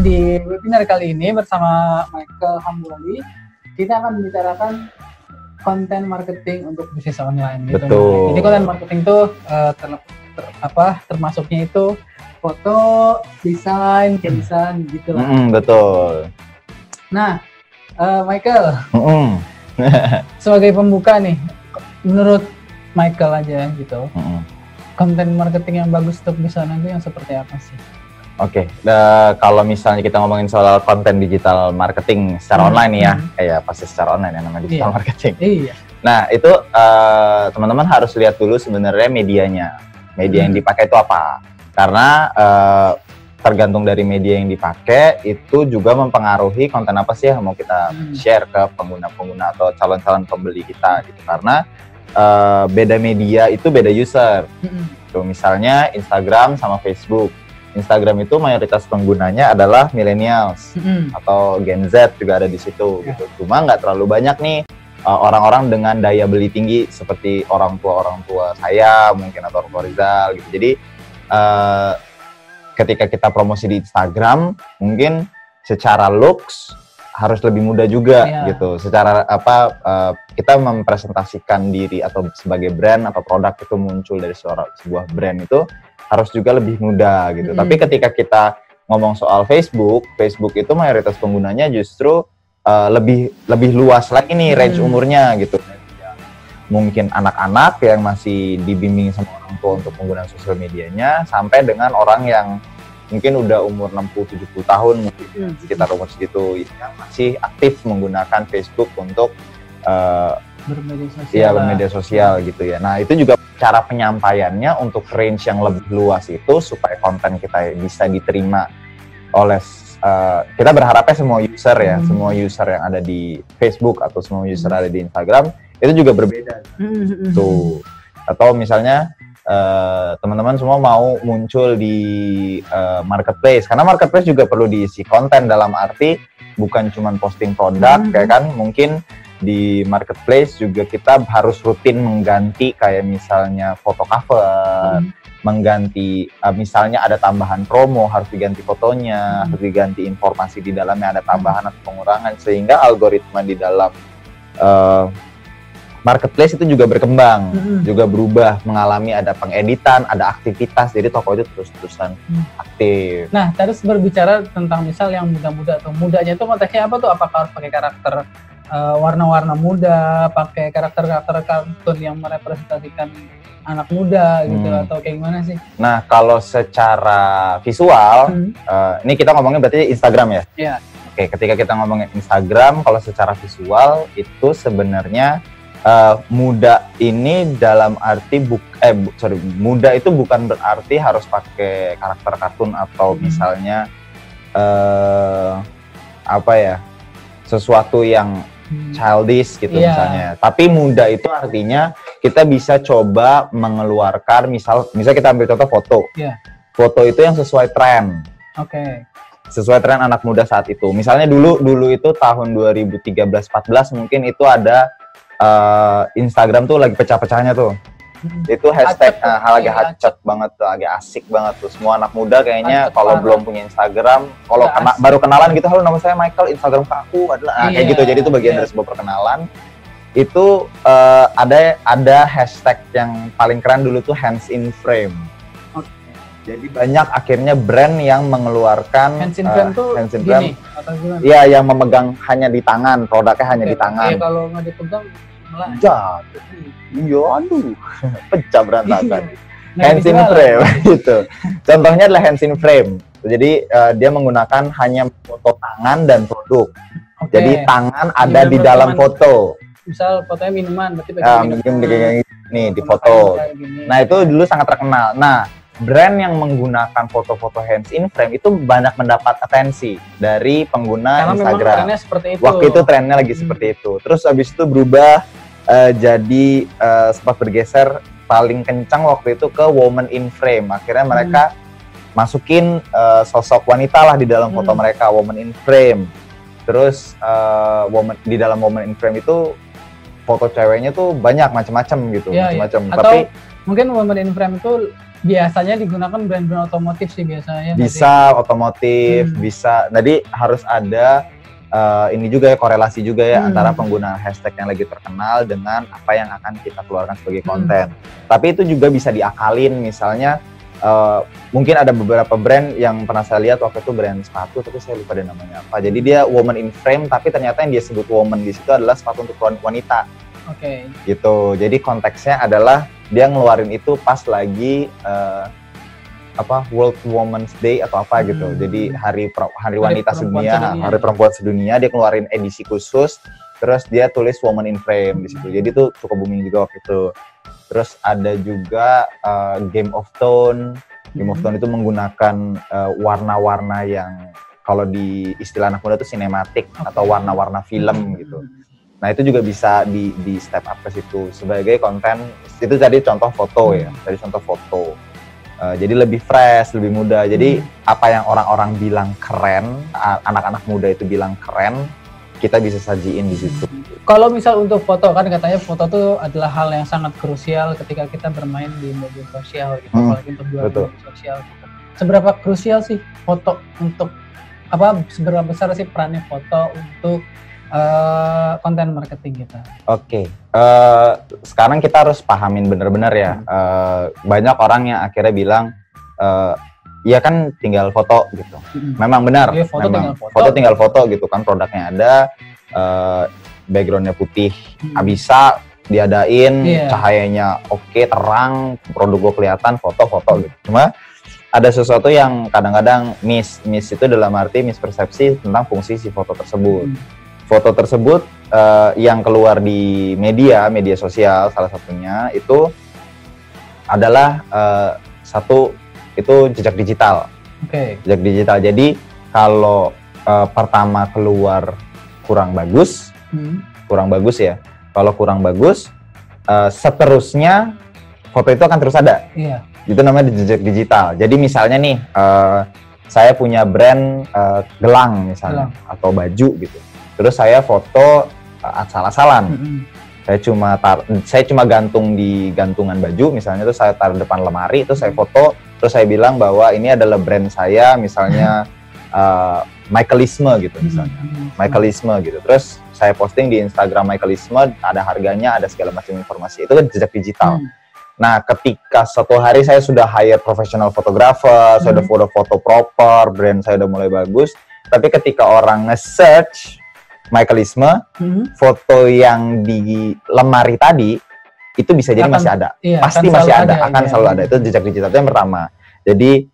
di webinar kali ini bersama Michael Hambali, kita akan membicarakan konten marketing untuk bisnis online gitu. Betul. Jadi konten marketing itu termasuknya itu foto, desain, tulisan gitu lah. Betul. Nah, Michael, sebagai pembuka nih, menurut Michael aja gitu, konten marketing yang bagus untuk bisnis online itu yang seperti apa sih? Oke, kalau misalnya kita ngomongin soal konten digital marketing secara online nih ya, pasti secara online yang namanya digital marketing. Iya. Nah, itu teman-teman harus lihat dulu sebenarnya medianya. Media yang dipakai itu apa? Karena tergantung dari media yang dipakai, itu juga mempengaruhi konten apa sih yang mau kita share ke pengguna-pengguna atau calon-calon pembeli kita gitu. Karena beda media itu beda user. Tuh, misalnya Instagram sama Facebook. Instagram itu mayoritas penggunanya adalah millennials atau Gen Z juga ada di situ gitu. Cuma nggak terlalu banyak nih orang-orang dengan daya beli tinggi seperti orang tua saya mungkin atau orang tua Rizal gitu. Jadi ketika kita promosi di Instagram mungkin secara looks harus lebih mudah juga gitu. Secara kita mempresentasikan diri atau sebagai brand atau produk itu muncul dari sebuah brand itu harus juga lebih mudah gitu. Tapi ketika kita ngomong soal Facebook itu mayoritas penggunanya justru lebih luas lagi nih range umurnya gitu. Mungkin anak-anak yang masih dibimbing sama orang tua untuk penggunaan sosial medianya sampai dengan orang yang mungkin udah umur 60-70 tahun mungkin sekitar umur segitu yang masih aktif menggunakan Facebook untuk bermedia sosial gitu ya. Nah, itu juga cara penyampaiannya untuk range yang lebih luas itu supaya konten kita bisa diterima oleh kita berharapnya semua user ya, semua user yang ada di Facebook atau semua user ada di Instagram itu juga berbeda. Tuh. Atau misalnya teman-teman semua mau muncul di marketplace, karena marketplace juga perlu diisi konten dalam arti bukan cuma posting produk kayak kan, mungkin di marketplace juga kita harus rutin mengganti kayak misalnya foto cover, mengganti misalnya ada tambahan promo harus diganti fotonya, harus diganti informasi di dalamnya ada tambahan atau pengurangan, sehingga algoritma di dalam marketplace itu juga berkembang, juga berubah, mengalami ada pengeditan, ada aktivitas, jadi toko itu terus-terusan aktif. Nah, terus berbicara tentang misal yang muda-muda atau mudanya itu konteksnya apa tuh? Apakah harus pakai karakter warna-warna muda, pakai karakter-karakter kartun yang merepresentasikan anak muda gitu atau kayak gimana sih? Nah, kalau secara visual, ini kita ngomongin berarti Instagram ya? Iya. Oke, ketika kita ngomongin Instagram, kalau secara visual itu sebenarnya muda ini dalam arti muda itu bukan berarti harus pakai karakter kartun atau misalnya sesuatu yang childish gitu misalnya. Tapi muda itu artinya kita bisa coba mengeluarkan misal kita ambil contoh foto. Foto itu yang sesuai tren. Sesuai tren anak muda saat itu. Misalnya dulu itu tahun 2013-14 mungkin itu ada Instagram tuh lagi pecah-pecahnya tuh. Itu hashtag lagi hacet banget tuh, lagi asik banget tuh. Semua anak muda kayaknya kalau belum punya Instagram, kalau baru kenalan gitu, halo nama saya Michael, Instagram aku adalah kayak gitu. Jadi itu bagian dari sebuah perkenalan. Itu ada hashtag yang paling keren dulu tuh hands in frame. Jadi banyak akhirnya brand yang mengeluarkan hands in frame tuh gini atau gimana? Iya, yang memegang hanya di tangan, produknya hanya di tangan. Iya, kalau nggak dipegang malah jatuh. Iya, aduh, pecah berantakan. Nah, hands in frame gitu. Contohnya adalah hands in frame. Jadi dia menggunakan hanya foto tangan dan produk. Jadi tangan ada di dalam foto. Misal fotonya minuman, berarti pegang nih di foto. Nah, itu dulu sangat terkenal. Nah, brand yang menggunakan foto-foto hands in frame itu banyak mendapat atensi dari pengguna karena Instagram. Trennya seperti itu. Waktu itu trennya lagi seperti itu. Terus habis itu berubah jadi sempat bergeser paling kencang waktu itu ke woman in frame. Akhirnya mereka masukin sosok wanita lah di dalam foto mereka, woman in frame. Terus di dalam woman in frame itu foto ceweknya tuh banyak macam-macam gitu, macam-macam. Tapi Mungkin woman in frame itu biasanya digunakan brand-brand otomotif sih biasanya. Bisa otomotif, bisa. Jadi harus ada ini juga ya, korelasi juga ya antara pengguna hashtag yang lagi terkenal dengan apa yang akan kita keluarkan sebagai konten. Tapi itu juga bisa diakalin, misalnya mungkin ada beberapa brand yang pernah saya lihat waktu itu, brand sepatu, tapi saya lupa deh namanya apa. Jadi dia woman in frame, tapi ternyata yang dia sebut woman di situ adalah sepatu untuk wanita. Oke. Gitu. Jadi konteksnya adalah dia ngeluarin itu pas lagi World Women's Day atau apa gitu. Jadi hari wanita sedunia, hari perempuan sedunia, dia keluarin edisi khusus. Terus dia tulis woman in frame di situ. Jadi itu cukup booming juga waktu itu. Terus ada juga Game of Thrones. Game of Thrones itu menggunakan warna-warna yang kalau di istilah anak muda itu sinematik atau warna-warna film gitu. Nah itu juga bisa di step up ke situ sebagai konten. Itu tadi contoh foto ya, tadi contoh foto. Jadi lebih fresh, lebih mudah. Jadi apa yang orang-orang bilang keren, anak-anak muda itu bilang keren, kita bisa sajiin di situ. Kalau misal untuk foto, kan katanya foto itu adalah hal yang sangat krusial ketika kita bermain di media sosial gitu, apalagi untuk jual media sosial. Seberapa krusial sih foto untuk seberapa besar sih perannya foto untuk konten marketing kita? Oke. Sekarang kita harus pahamin benar-benar ya. Banyak orang yang akhirnya bilang, ya kan tinggal foto gitu. Memang benar. Ya, foto tinggal foto gitu kan, produknya ada, backgroundnya putih, bisa diadain, cahayanya oke, terang, produk gue kelihatan, foto-foto gitu. Cuma ada sesuatu yang kadang-kadang miss itu dalam arti mispersepsi tentang fungsi si foto tersebut. Foto tersebut yang keluar di media sosial salah satunya itu adalah itu jejak digital. Jejak digital. Jadi kalau pertama keluar kurang bagus ya. Kalau kurang bagus, seterusnya foto itu akan terus ada. Itu namanya jejak digital. Jadi misalnya nih, saya punya brand gelang misalnya atau baju gitu. Terus saya foto asal-asalan. Saya cuma gantung di gantungan baju misalnya, terus saya taruh depan lemari, terus saya foto, terus saya bilang bahwa ini adalah brand saya misalnya Michaelisme gitu misalnya. Michaelisme gitu. Terus saya posting di Instagram Michaelisme, ada harganya, ada segala macam informasi. Itu kan jejak digital. Nah, ketika suatu hari saya sudah hire professional photographer, saya udah foto proper, brand saya udah mulai bagus, tapi ketika orang nge-search Michaelisme, foto yang di lemari tadi itu bisa jadi masih ada, pasti masih ada, akan selalu ada. Itu jejak digital itu yang pertama. Jadi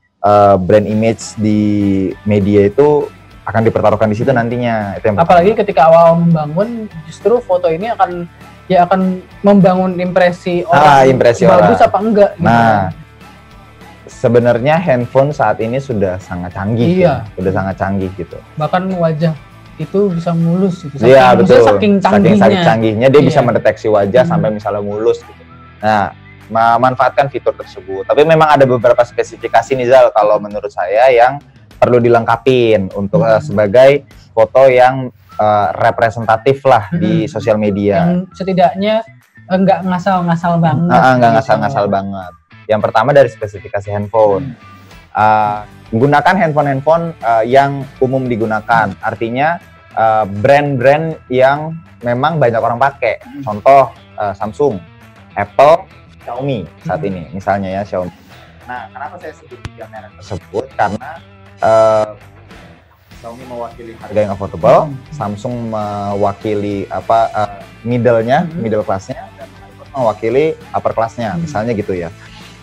brand image di media itu akan dipertaruhkan di situ nantinya. Itu yang apalagi ketika awal membangun, justru foto ini akan membangun impresi orang, bagus apa enggak. Nah, sebenarnya handphone saat ini sudah sangat canggih, sudah sangat canggih gitu. Bahkan wajah itu bisa mulus gitu. Iya betul. Saking canggihnya dia bisa mendeteksi wajah sampai misalnya mulus gitu. Nah, memanfaatkan fitur tersebut. Tapi memang ada beberapa spesifikasi nih Zal, kalau menurut saya yang perlu dilengkapin untuk sebagai foto yang representatif lah di sosial media. Yang setidaknya nggak ngasal-ngasal banget. Nggak ngasal-ngasal banget. Yang pertama dari spesifikasi handphone. Gunakan handphone yang umum digunakan. Artinya brand-brand yang memang banyak orang pakai. Contoh Samsung, Apple, Xiaomi saat ini misalnya ya, Xiaomi. Nah, kenapa saya sebut tiga merek tersebut? Karena Xiaomi mewakili harga yang affordable, Samsung mewakili middle class-nya, dan iPhone mewakili upper class-nya, misalnya gitu ya.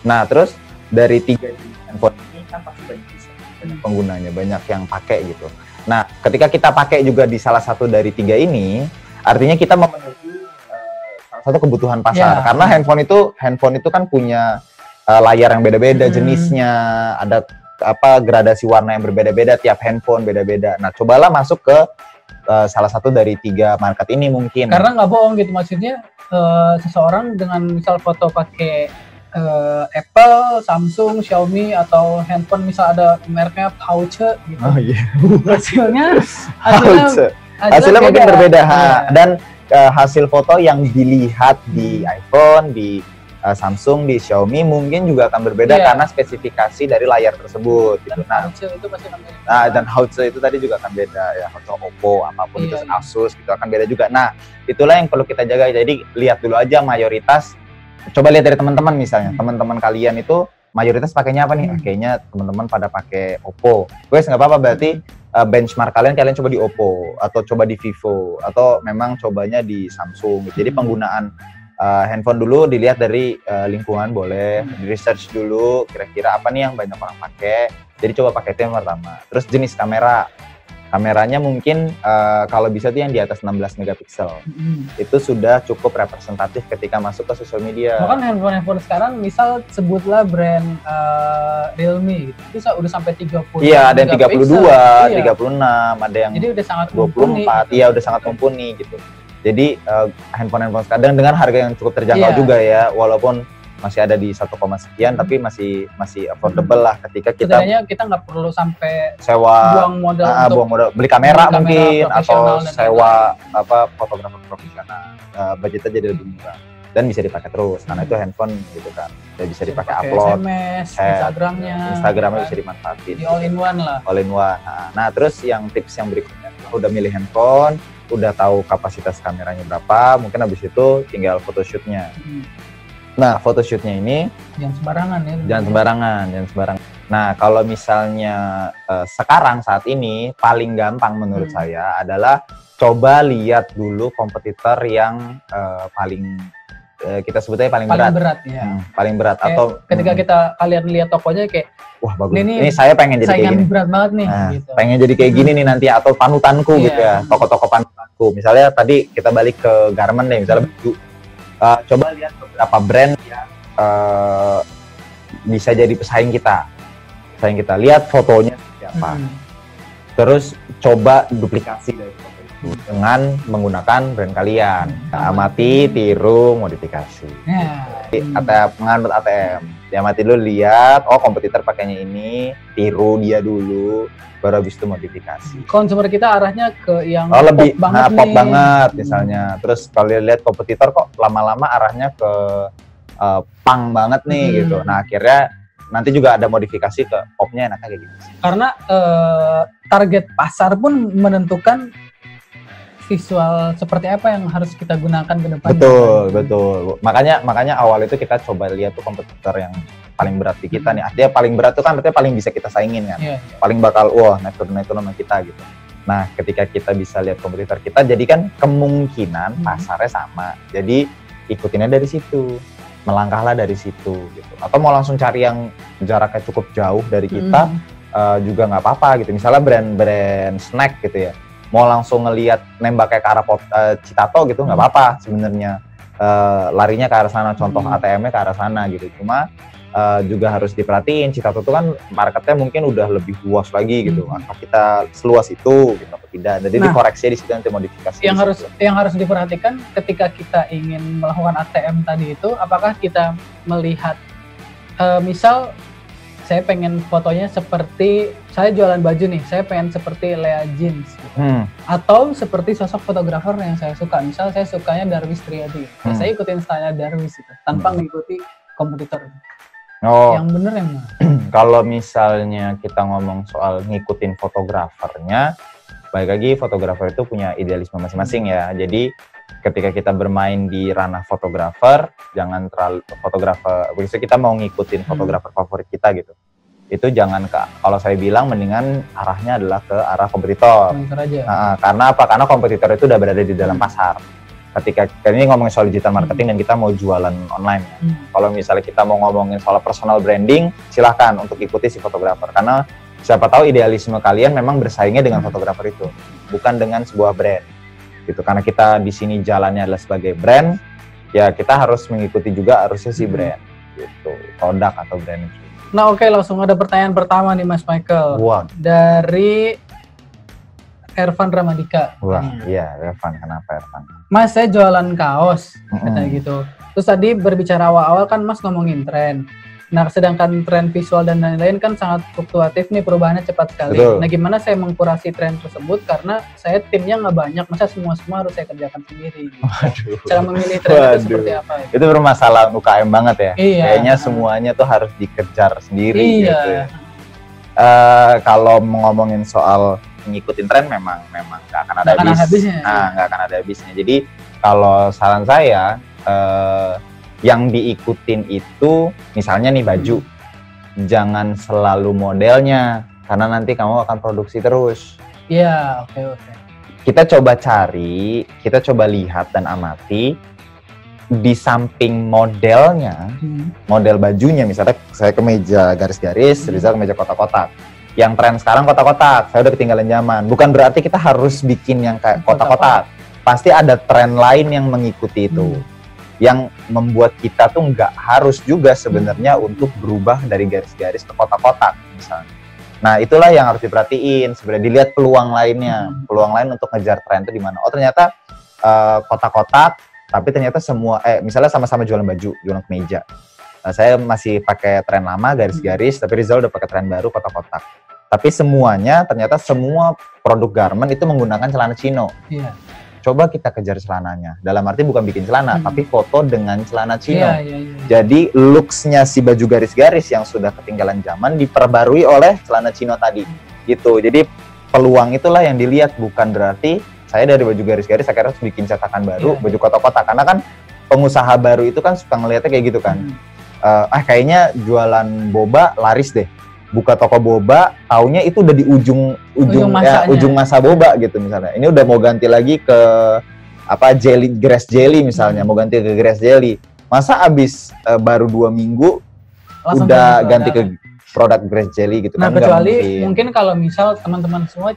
Nah, terus dari tiga handphone ini kan pasti banyak penggunanya, banyak yang pakai gitu. Nah, ketika kita pakai juga di salah satu dari tiga ini, artinya kita memenuhi salah satu kebutuhan pasar. Karena handphone itu kan punya layar yang beda-beda, jenisnya, ada gradasi warna yang berbeda-beda, tiap handphone beda-beda. Nah, cobalah masuk ke salah satu dari tiga market ini mungkin. Karena nggak bohong gitu, maksudnya seseorang dengan misal foto pakai Apple, Samsung, Xiaomi, atau handphone misal ada mereknya Pouche gitu. Hasilnya mungkin berbeda. Dan hasil foto yang dilihat di iPhone, di Samsung, di Xiaomi mungkin juga akan berbeda karena spesifikasi dari layar tersebut gitu. Nah, itu pasti akan beda. Nah, dan Hauze itu tadi juga akan beda ya, Hauze Oppo apapun itu Asus gitu akan beda juga. Nah, itulah yang perlu kita jaga. Jadi lihat dulu aja mayoritas, coba lihat dari teman-teman misalnya, teman-teman kalian itu mayoritas pakainya apa nih? Kayaknya teman-teman pada pakai Oppo. Wes nggak apa-apa, berarti benchmark kalian coba di Oppo atau coba di Vivo atau memang cobanya di Samsung. Jadi penggunaan handphone dulu dilihat dari lingkungan, boleh di research dulu kira-kira apa nih yang banyak orang pakai. Jadi coba pakai itu yang pertama. Terus jenis kameranya mungkin kalau bisa tuh yang di atas 16 megapiksel. Itu sudah cukup representatif ketika masuk ke sosial media. Bahkan handphone sekarang misal sebutlah brand Realme gitu. Itu udah sampai 30. Iya, ada yang 32, 36, ada yang jadi udah sangat 24. Iya, udah sangat mumpuni gitu. Jadi handphone sekarang dengan harga yang cukup terjangkau juga ya, walaupun masih ada di 1, sekian tapi masih affordable lah ketika kita nggak perlu sampai sewa buang modal beli kamera mungkin atau sewa fotografer profesional. Budgetnya jadi lebih murah dan bisa dipakai terus karena itu handphone gitu kan. Dan bisa dipakai upload SMS, Instagramnya bisa dimanfaatin. Di all in one lah. All in one. Nah, terus yang tips yang berikutnya, udah milih handphone, udah tahu kapasitas kameranya berapa, mungkin habis itu tinggal photoshootnya. Nah, photoshootnya ini jangan sembarangan ya. Jangan sembarangan. Nah, kalau misalnya sekarang saat ini paling gampang menurut saya adalah coba lihat dulu kompetitor yang paling kita sebutnya paling berat ya. Paling berat kayak atau ketika kalian lihat tokonya kayak wah bagus. Ini saya pengen jadi kayak gini. Berat banget nih gitu. Pengen jadi kayak gini nih nanti atau panutanku gitu ya. Toko-toko panutanku. Misalnya tadi kita balik ke garment deh, misalnya baju. Coba lihat beberapa brand yang bisa jadi pesaing kita. Lihat fotonya seperti apa. Terus coba duplikasi dari foto itu dengan menggunakan brand kalian. Amati, tiru, modifikasi. Penganut ATM. Diamati dulu, lihat, oh kompetitor pakainya ini, tiru dia dulu, baru habis itu modifikasi. Konsumer kita arahnya ke yang lebih pop banget misalnya. Terus kalau lihat kompetitor kok lama-lama arahnya ke punk banget nih gitu. Nah, akhirnya nanti juga ada modifikasi ke popnya enaknya kayak gitu. Karena target pasar pun menentukan visual seperti apa yang harus kita gunakan ke depan. Betul. Makanya awal itu kita coba lihat tuh kompetitor yang paling berat di kita nih. Artinya paling berat tuh kan artinya paling bisa kita saingin kan. Paling bakal naik turun sama kita gitu. Nah, ketika kita bisa lihat kompetitor kita, jadi kan kemungkinan pasarnya sama. Jadi ikutinnya dari situ. Melangkahlah dari situ gitu. Atau mau langsung cari yang jaraknya cukup jauh dari kita juga nggak apa-apa gitu. Misalnya brand snack gitu ya. Mau langsung ngelihat nembaknya ke arah Citato gitu nggak apa-apa sebenarnya. Larinya ke arah sana, contoh ATM-nya ke arah sana gitu. Cuma juga harus diperhatiin, Citato itu kan marketnya mungkin udah lebih luas lagi gitu. Apa kita seluas itu gitu atau tidak? Jadi dikoreksi di situ nanti modifikasi. Yang harus diperhatikan ketika kita ingin melakukan ATM tadi itu, apakah kita melihat misal saya pengen fotonya seperti saya jualan baju nih, saya pengen seperti Lea Jeans gitu. Atau seperti sosok fotografer yang saya suka, misal saya sukanya Darwis Triadi, saya ikutin stylenya Darwis itu tanpa mengikuti kompetitor. Yang bener yang mana? Kalau misalnya kita ngomong soal ngikutin fotografernya, balik lagi fotografer itu punya idealisme masing-masing ya. Jadi ketika kita bermain di ranah fotografer, jangan terlalu bisa kita mau ngikutin fotografer favorit kita gitu. Itu jangan kalau saya bilang mendingan arahnya adalah ke arah kompetitor. Karena apa? Karena kompetitor itu udah berada di dalam pasar. Ketika ini ngomongin soal digital marketing dan kita mau jualan online ya. Kalau misalnya kita mau ngomongin soal personal branding, silahkan untuk ikuti si fotografer. Karena siapa tahu idealisme kalian memang bersaingnya dengan fotografer itu, bukan dengan sebuah brand. Gitu. Karena kita di sini jalannya adalah sebagai brand, ya kita harus mengikuti juga arusnya si brand, gitu, produk atau brand. Nah oke, langsung ada pertanyaan pertama nih Mas Michael. Dari Ervan Ramadika. Iya Ervan, kenapa Ervan? Mas, saya jualan kaos, katanya gitu. Terus tadi berbicara awal-awal kan Mas ngomongin tren. Nah, sedangkan tren visual dan lain-lain kan sangat fluktuatif nih, perubahannya cepat sekali. Betul. Nah, gimana saya mengkurasi tren tersebut karena saya timnya nggak banyak, masa semua harus saya kerjakan sendiri. Waduh. Cara memilih tren itu seperti apa? Ya? Itu bermasalah UKM banget ya. Iya. Kayaknya semuanya tuh harus dikejar sendiri Iya. gitu ya. Kalau ngomongin soal ngikutin tren memang nggak akan ada habisnya. Nggak akan ada habisnya. Jadi kalau saran saya yang diikutin itu misalnya nih baju, jangan selalu modelnya karena nanti kamu akan produksi terus. Iya, oke. Kita coba lihat dan amati di samping modelnya, model bajunya, misalnya saya kemeja garis-garis, Rizal kemeja kotak-kotak. Yang tren sekarang kotak-kotak, saya udah ketinggalan zaman. Bukan berarti kita harus bikin yang kayak kotak-kotak. Pasti ada tren lain yang mengikuti itu. Yang membuat kita tuh nggak harus juga sebenarnya untuk berubah dari garis-garis ke kotak-kotak misalnya. Nah, itulah yang harus diperhatiin sebenarnya, dilihat peluang lainnya. Peluang lain untuk ngejar tren itu di mana? Oh, ternyata kotak-kotak, tapi ternyata semua misalnya sama-sama jualan baju, jualan kemeja. Saya masih pakai tren lama garis-garis, tapi Rizal udah pakai tren baru kotak-kotak. Tapi semuanya ternyata semua produk garment itu menggunakan celana chino. Iya. Coba kita kejar celananya. Dalam arti bukan bikin celana, tapi foto dengan celana chino. Iya. Jadi looks-nya si baju garis-garis yang sudah ketinggalan zaman diperbarui oleh celana chino tadi. Gitu. Jadi peluang itulah yang dilihat, bukan berarti saya dari baju garis-garis akhirnya harus bikin cetakan baru, baju kotak-kotak. Karena kan pengusaha baru itu kan suka ngeliatnya kayak gitu kan. Kayaknya jualan boba laris deh. Buka toko boba, taunya itu udah di ujung masa boba gitu misalnya. Ini udah mau ganti lagi ke grass jelly misalnya, mau ganti ke grass jelly. Masa abis baru 2 minggu langsung udah ganti ke produk grass jelly gitu. Nah, kan kecuali mungkin kalau misal teman-teman semua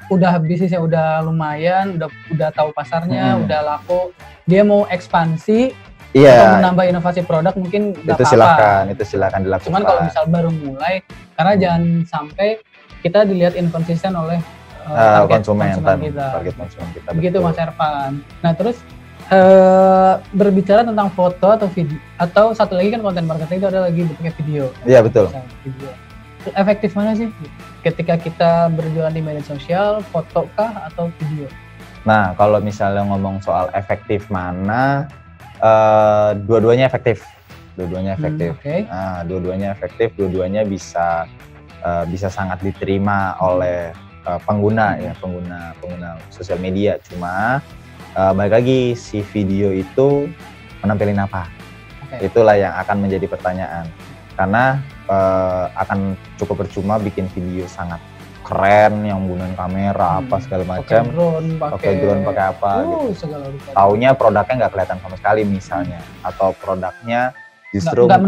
udah bisnisnya udah lumayan, udah tahu pasarnya, udah laku, dia mau ekspansi. Atau menambah inovasi produk mungkin itu silakan dilakukan. Cuman kalau misal baru mulai, karena jangan sampai kita dilihat inkonsisten oleh target konsumen kita. Begitu Mas Ervan. Nah, terus berbicara tentang foto atau video, atau satu lagi kan konten marketing itu ada lagi bentuknya video. Iya, betul. Video. Efektif mana sih ketika kita berjualan di media sosial, foto kah atau video? Nah, kalau misalnya ngomong soal efektif mana, dua-duanya efektif. Nah, dua-duanya efektif, dua-duanya bisa sangat diterima oleh pengguna sosial media. Cuma balik lagi, si video itu menampilin apa? Itulah yang akan menjadi pertanyaan. Karena akan cukup percuma bikin video sangat keren yang menggunakan kamera segala macam, pakai drone pakai apa gitu. Taunya produknya nggak kelihatan sama sekali misalnya, atau produknya justru nggak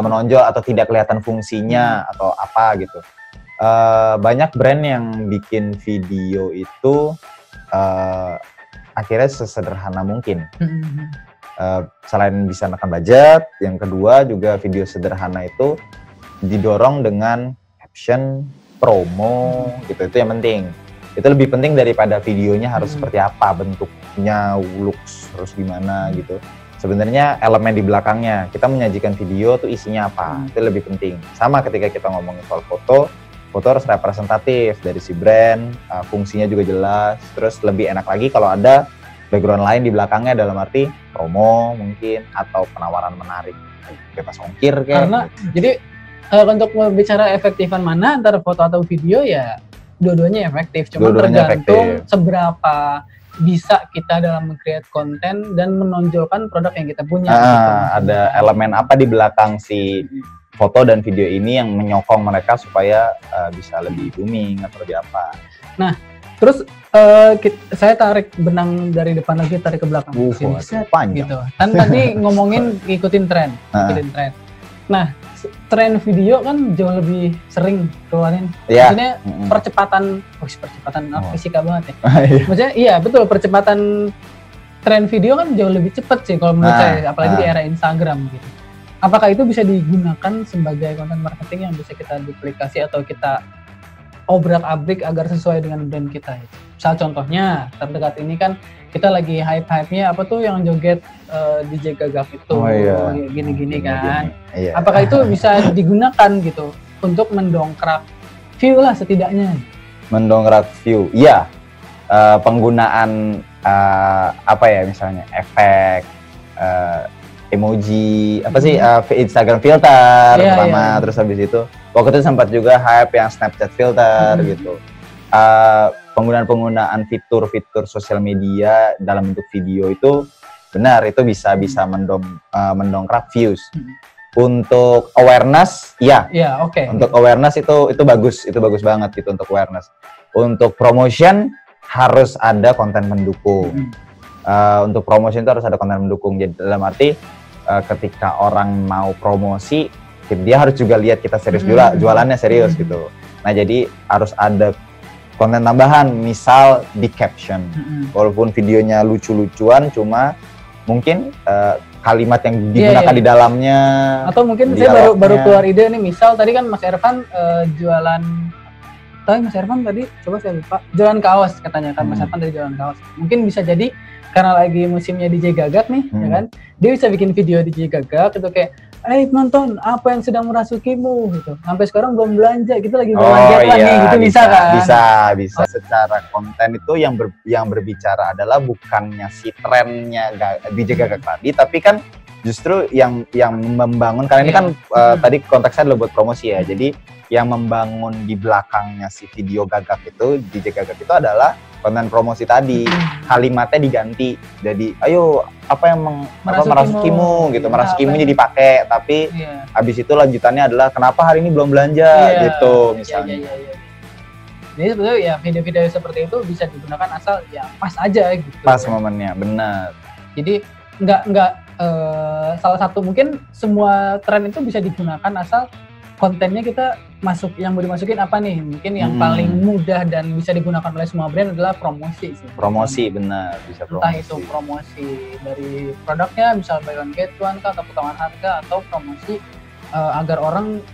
menonjol atau tidak kelihatan fungsinya atau apa gitu. Banyak brand yang bikin video itu akhirnya sesederhana mungkin. Selain bisa menekan budget, yang kedua juga video sederhana itu didorong dengan caption, promo gitu, itu yang penting. Itu lebih penting daripada videonya harus seperti apa, bentuknya, looks harus gimana gitu. Sebenarnya elemen di belakangnya, kita menyajikan video tuh isinya apa, itu lebih penting. Sama ketika kita ngomongin soal foto harus representatif dari si brand, fungsinya juga jelas, terus lebih enak lagi kalau ada background lain di belakangnya, dalam arti promo mungkin, atau penawaran menarik, bebas ongkir kayak. Karena gitu. Jadi untuk berbicara efektifan mana antara foto atau video, ya dua-duanya efektif, cuma tergantung seberapa bisa kita dalam meng-create konten dan menonjolkan produk yang kita punya. Gitu. Ada elemen apa di belakang si foto dan video ini yang menyokong mereka supaya bisa lebih booming atau lebih apa. Nah, terus saya tarik benang dari depan lagi, tarik ke belakang. Panjang. Gitu. Kan tadi ngomongin ngikutin tren. Nah, tren video kan jauh lebih sering keluarin. Maksudnya percepatan fisika banget ya. Maksudnya iya betul, percepatan tren video kan jauh lebih cepat sih kalau menurut saya, apalagi di era Instagram gitu. Apakah itu bisa digunakan sebagai konten marketing yang bisa kita duplikasi atau kita obrak-abrik agar sesuai dengan brand kita. Misal contohnya terdekat ini kan kita lagi hype-hype-nya apa tuh yang joget DJ Gagap itu, gini-gini kan. Iya. Apakah itu bisa digunakan gitu untuk mendongkrak view lah setidaknya? Mendongkrak view, iya. Penggunaan apa ya, misalnya efek, emoji, apa sih, Instagram filter pertama, terus habis itu waktu itu sempat juga hype yang Snapchat filter gitu. Penggunaan fitur-fitur sosial media dalam bentuk video itu benar, itu bisa mendongkrak views. Untuk awareness, untuk awareness itu bagus banget gitu untuk awareness. Untuk promotion harus ada konten pendukung. Untuk promotion itu harus ada konten pendukung. Jadi dalam arti ketika orang mau promosi, dia harus juga lihat kita serius jualannya serius gitu. Nah jadi harus ada konten tambahan, misal di caption. Walaupun videonya lucu-lucuan, cuma mungkin kalimat yang digunakan di dalamnya. Atau mungkin saya baru keluar ide nih, misal tadi kan Mas Ervan jualan, Mas Ervan tadi coba saya lupa, jualan kaos katanya kan, Mas Ervan dari jualan kaos. Mungkin bisa jadi karena lagi musimnya DJ Gagap nih, ya kan? Dia bisa bikin video DJ Gagap itu kayak, nonton apa yang sedang merasukimu gitu. Sampai sekarang belum belanja, kita lagi belanja nih, gitu bisa kan? Bisa. Secara konten itu yang berbicara adalah bukannya si trennya DJ Gagap tadi, tapi kan justru yang membangun, karena ini kan tadi konteksnya adalah buat promosi ya. Jadi yang membangun di belakangnya si video Gagap itu, DJ Gagap itu adalah konten promosi tadi. Kalimatnya diganti jadi ayo apa yang merasukimu gitu, merasukimu jadi dipakai, tapi habis itu lanjutannya adalah kenapa hari ini belum belanja gitu misalnya. Jadi sebetulnya ya video-video seperti itu bisa digunakan asal ya pas aja gitu. Pas momennya, benar. Jadi nggak salah satu, mungkin semua tren itu bisa digunakan asal kontennya kita yang mau dimasukin apa nih. Mungkin yang paling mudah dan bisa digunakan oleh semua brand adalah promosi sih. Promosi, benar, bisa promosi. Entah itu promosi dari produknya, misal buy one get one atau potongan harga, atau promosi agar orang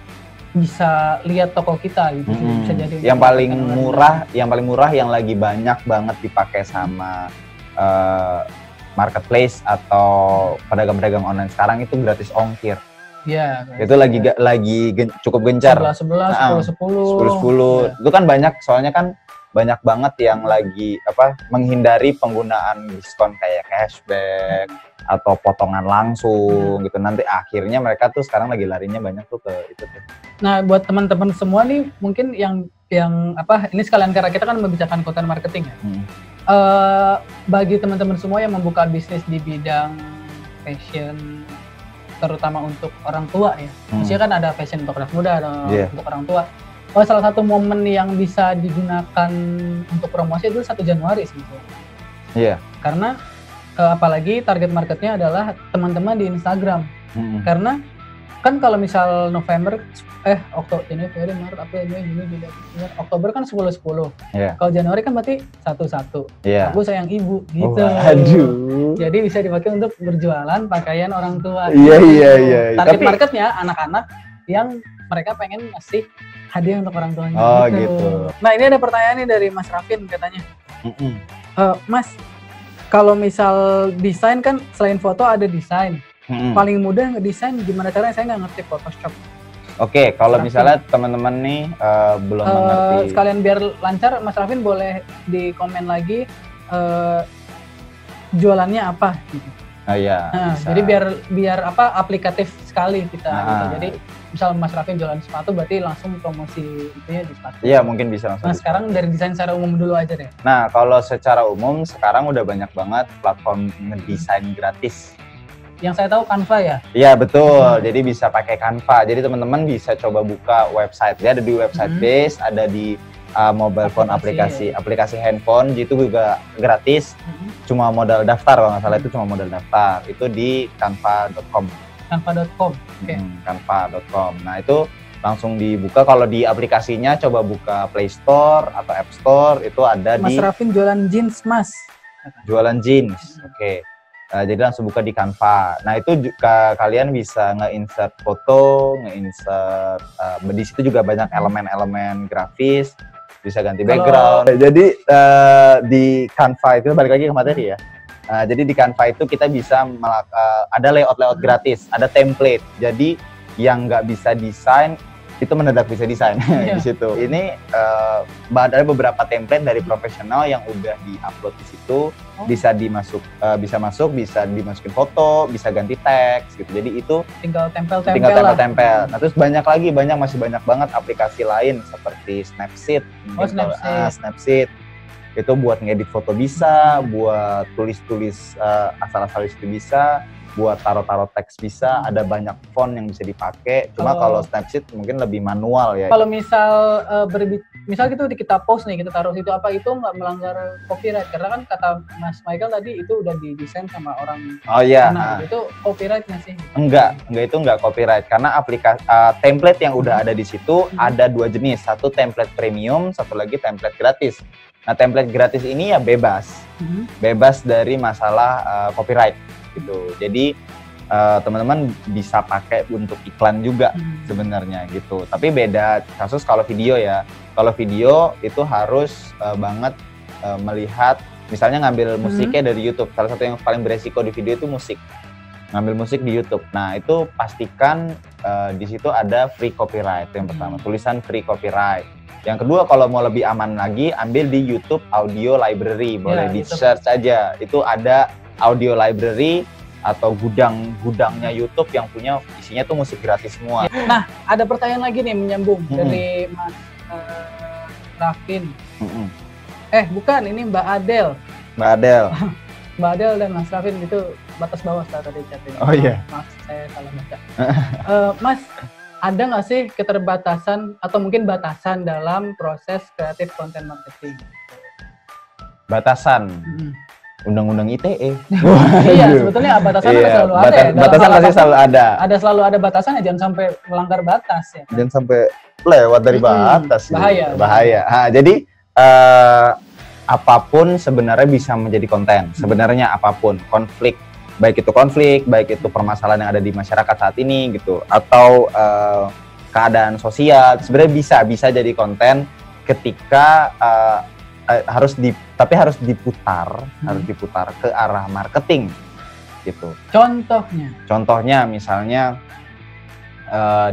bisa lihat toko kita gitu. Bisa jadi yang paling murah yang lagi banyak banget dipakai sama marketplace atau pedagang-pedagang online sekarang itu gratis ongkir. Iya. Itu lagi cukup gencar. 11, 10. Itu kan banyak, soalnya kan banyak banget yang lagi menghindari penggunaan diskon kayak cashback atau potongan langsung gitu. Nanti akhirnya mereka tuh sekarang lagi larinya banyak tuh ke itu tuh. Nah, buat teman-teman semua nih mungkin yang ini sekalian karena kita kan membicarakan konten marketing ya. Bagi teman-teman semua yang membuka bisnis di bidang fashion, terutama untuk orang tua ya. Maksudnya kan ada fashion untuk anak muda, untuk orang tua. Salah satu momen yang bisa digunakan untuk promosi itu 1 Januari sebetulnya. Iya. Karena apalagi target marketnya adalah teman-teman di Instagram. Karena kan kalau misal Januari, Maret, April, Mei, Juni, Juli, Oktober kan 10-10. Kalau Januari kan berarti 1-1. Aku sayang ibu gitu. Aduh. Jadi bisa dipakai untuk berjualan pakaian orang tua. Iya. Target marketnya anak-anak yang mereka pengen ngasih hadiah untuk orang tuanya. Gitu. Nah, ini ada pertanyaan nih dari Mas Rafin katanya. Mas, kalau misal desain kan selain foto ada desain. Paling mudah ngedesain gimana caranya? Saya nggak ngerti Photoshop. Oke, kalau misalnya teman-teman nih belum mengerti. Sekalian biar lancar, Mas Rafin boleh di komen lagi jualannya apa gitu. Jadi biar aplikatif sekali kita gitu. Jadi misal Mas Rafin jualan sepatu, berarti langsung promosi itunya di sepatu. Iya, mungkin bisa langsung. Nah, sekarang dari desain secara umum dulu aja deh. Nah, kalau secara umum sekarang udah banyak banget platform ngedesain gratis. Yang saya tahu Canva ya? Iya, betul. Jadi bisa pakai Canva. Jadi teman-teman bisa coba buka website. Dia ada di website base, ada di mobile phone aplikasi handphone, itu juga gratis. Cuma modal daftar, kalau nggak salah itu cuma modal daftar. Itu di canva.com. Canva.com. Canva.com. Nah, itu langsung dibuka. Kalau di aplikasinya coba buka Play Store atau App Store, itu ada Mas Rafin jualan jeans, Mas. Jualan jeans. Oke. Jadi langsung buka di Canva. Nah, itu juga kalian bisa nge-insert foto, nge-insert di situ juga banyak elemen-elemen grafis. bisa ganti background. Jadi di Canva itu balik lagi ke materi ya. Jadi di Canva itu kita bisa ada layout gratis, ada template. Jadi yang nggak bisa desain itu mendadak bisa desain di situ. Ini ada beberapa template dari profesional yang udah di-upload di situ, bisa dimasukin foto, bisa ganti teks gitu. Jadi itu tinggal tempel. Nah, terus masih banyak banget aplikasi lain seperti Snapseed. Snapseed. Itu buat ngedit foto bisa, buat tulis-tulis asal-asal itu bisa, buat taruh-taruh teks bisa, ada banyak font yang bisa dipakai. Cuma kalau Snapseed mungkin lebih manual ya. Kalau misal misal gitu kita post nih, kita taruh situ, apa itu nggak melanggar copyright? Karena kan kata Mas Michael tadi itu udah didesain sama orang. Itu copyright nggak sih? Enggak, itu enggak copyright karena aplikasi template yang udah ada di situ ada dua jenis, satu template premium, satu lagi template gratis. Nah, template gratis ini ya bebas dari masalah copyright gitu. Jadi teman-teman bisa pakai untuk iklan juga sebenarnya gitu. Tapi beda kasus kalau video ya. Kalau video itu harus banget melihat, misalnya ngambil musiknya dari YouTube. Salah satu yang paling beresiko di video itu musik. Ngambil musik di YouTube. Nah, itu pastikan di situ ada free copyright yang pertama, tulisan free copyright. Yang kedua, kalau mau lebih aman lagi, ambil di YouTube Audio Library, boleh di search aja. Itu ada audio library atau gudangnya YouTube yang punya isinya tuh musik gratis semua. Nah, ada pertanyaan lagi nih menyambung dari Mas Rafin. Bukan, ini Mbak Adel. Mbak Adel dan Mas Rafin itu batas bawah tadi chatting. Oh iya. Maaf, saya salah baca. Mas, ada nggak sih keterbatasan atau mungkin batasan dalam proses kreatif content marketing? Batasan? Undang-undang ITE. Iya, sebetulnya batasan selalu ada ya. Batasan pasti selalu ada. Selalu ada batasannya, jangan sampai melanggar batas ya. Jangan sampai lewat dari batas. Bahaya. Jadi apapun sebenarnya bisa menjadi konten. Sebenarnya apapun, baik itu permasalahan yang ada di masyarakat saat ini gitu, atau keadaan sosial, sebenarnya bisa jadi konten ketika harus diputar ke arah marketing gitu. Contohnya misalnya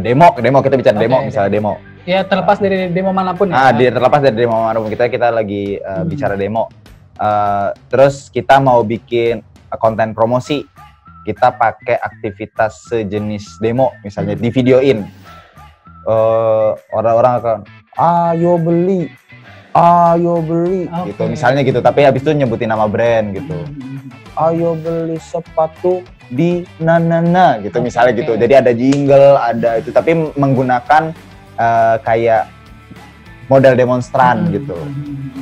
demo kita bicara demo, misalnya demo. Ya, terlepas dari demo manapun ya. Terlepas dari demo manapun, kita lagi bicara demo. Terus kita mau bikin konten promosi, kita pakai aktivitas sejenis demo, misalnya di videoin, orang-orang akan ayo beli gitu, misalnya gitu, tapi habis itu nyebutin nama brand gitu, ayo beli sepatu di Nanana gitu, misalnya gitu. Jadi ada jingle, ada itu, tapi menggunakan kayak model demonstran gitu,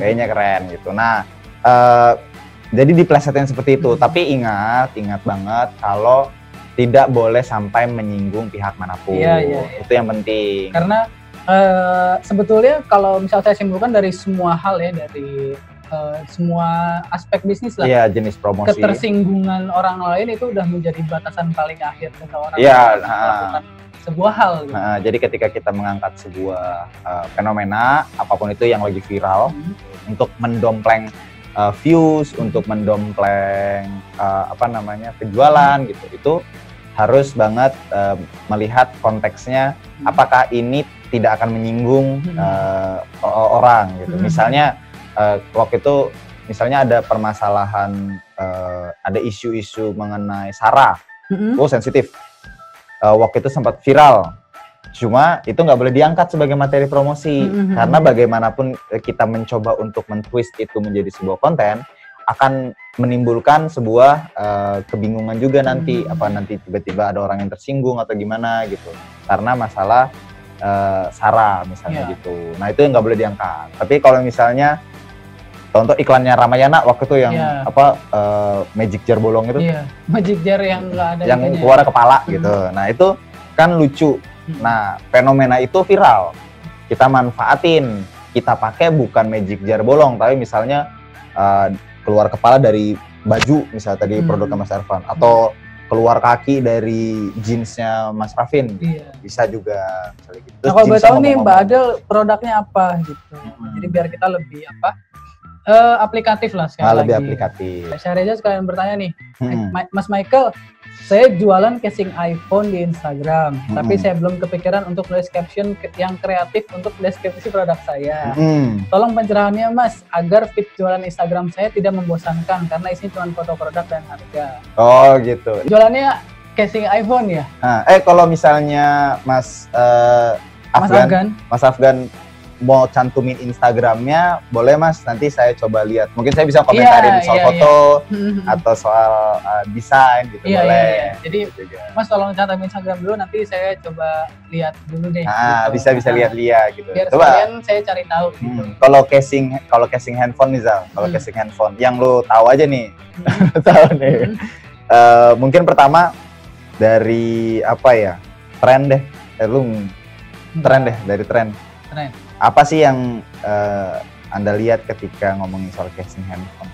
kayaknya keren gitu. Nah, jadi diplesetin seperti itu, tapi ingat banget kalau tidak boleh sampai menyinggung pihak manapun. Itu yang penting. Karena sebetulnya kalau misal saya simpulkan dari semua hal ya, dari semua aspek bisnis lah. Iya, jenis promosi. Ketersinggungan orang lain itu udah menjadi batasan paling akhir ketika orang melakukan sebuah hal. Gitu. Jadi ketika kita mengangkat sebuah fenomena apapun itu yang lagi viral untuk mendompleng views, untuk mendompleng penjualan gitu, itu harus banget melihat konteksnya, apakah ini tidak akan menyinggung orang gitu. Misalnya waktu itu ada permasalahan, ada isu-isu mengenai SARA, sensitif. Waktu itu sempat viral, cuma itu nggak boleh diangkat sebagai materi promosi, karena bagaimanapun kita mencoba untuk mentwist itu menjadi sebuah konten, akan menimbulkan sebuah kebingungan juga nanti, nanti tiba-tiba ada orang yang tersinggung atau gimana gitu, karena masalah SARA misalnya gitu. Nah, itu yang nggak boleh diangkat. Tapi kalau misalnya contoh iklannya Ramayana waktu itu yang magic jar bolong itu, magic jar yang nggak ada, yang keluar kepala gitu. Nah, itu kan lucu. Nah, fenomena itu viral, kita manfaatin, kita pakai bukan magic jar bolong, tapi misalnya keluar kepala dari baju, misalnya tadi produknya Mas Ervan, atau keluar kaki dari jeansnya Mas Rafin, bisa juga misalnya gitu. Nah, kalau boleh tahu nih Mbak Adel produknya apa gitu? Jadi biar kita lebih aplikatif lah sekali lagi. Lebih aplikatif. Syahriza sekalian bertanya nih, Mas Michael, saya jualan casing iPhone di Instagram, tapi saya belum kepikiran untuk nulis caption yang kreatif untuk deskripsi produk saya. Tolong pencerahannya Mas, agar feed jualan Instagram saya tidak membosankan karena isinya cuma foto produk dan harga. Oh gitu. Jualannya casing iPhone ya? Kalau misalnya Mas Afgan mau cantumin Instagramnya, boleh Mas, nanti saya coba lihat. Mungkin saya bisa komentarin soal foto atau soal desain gitu, boleh. Jadi Mas tolong cantumin Instagram dulu, nanti saya coba lihat dulu deh. Gitu. Bisa lihat-lihat gitu. Biar sekalian saya cari tahu gitu. Kalau casing handphone nih Zal, casing handphone yang lu tahu aja nih. Tahu nih. Mungkin pertama dari tren deh. Dari tren. Apa sih yang Anda lihat ketika ngomongin soal casing handphone?